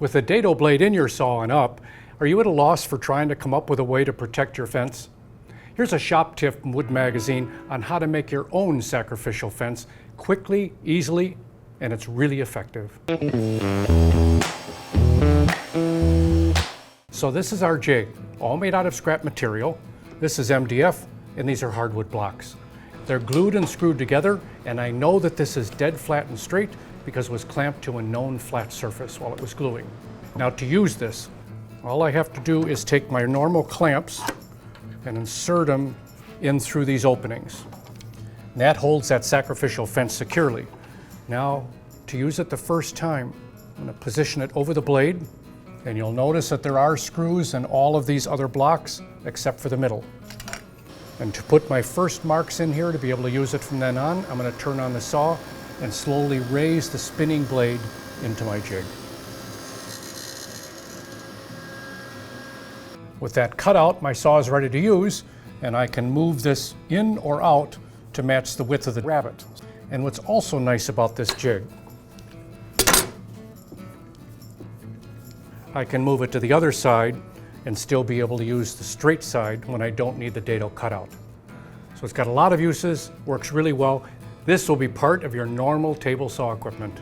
With a dado blade in your saw and up, are you at a loss for trying to come up with a way to protect your fence? Here's a shop tip from Wood Magazine on how to make your own sacrificial fence quickly, easily, and it's really effective. So this is our jig, all made out of scrap material. This is MDF, and these are hardwood blocks. They're glued and screwed together, and I know that this is dead flat and straight because it was clamped to a known flat surface while it was gluing. Now to use this, all I have to do is take my normal clamps and insert them in through these openings. And that holds that sacrificial fence securely. Now, to use it the first time, I'm going to position it over the blade, and you'll notice that there are screws in all of these other blocks except for the middle. And to put my first marks in here to be able to use it from then on, I'm going to turn on the saw and slowly raise the spinning blade into my jig. With that cut out, my saw is ready to use, and I can move this in or out to match the width of the rabbet. And what's also nice about this jig, I can move it to the other side and still be able to use the straight side when I don't need the dado cut out. So it's got a lot of uses, works really well. This will be part of your normal table saw equipment.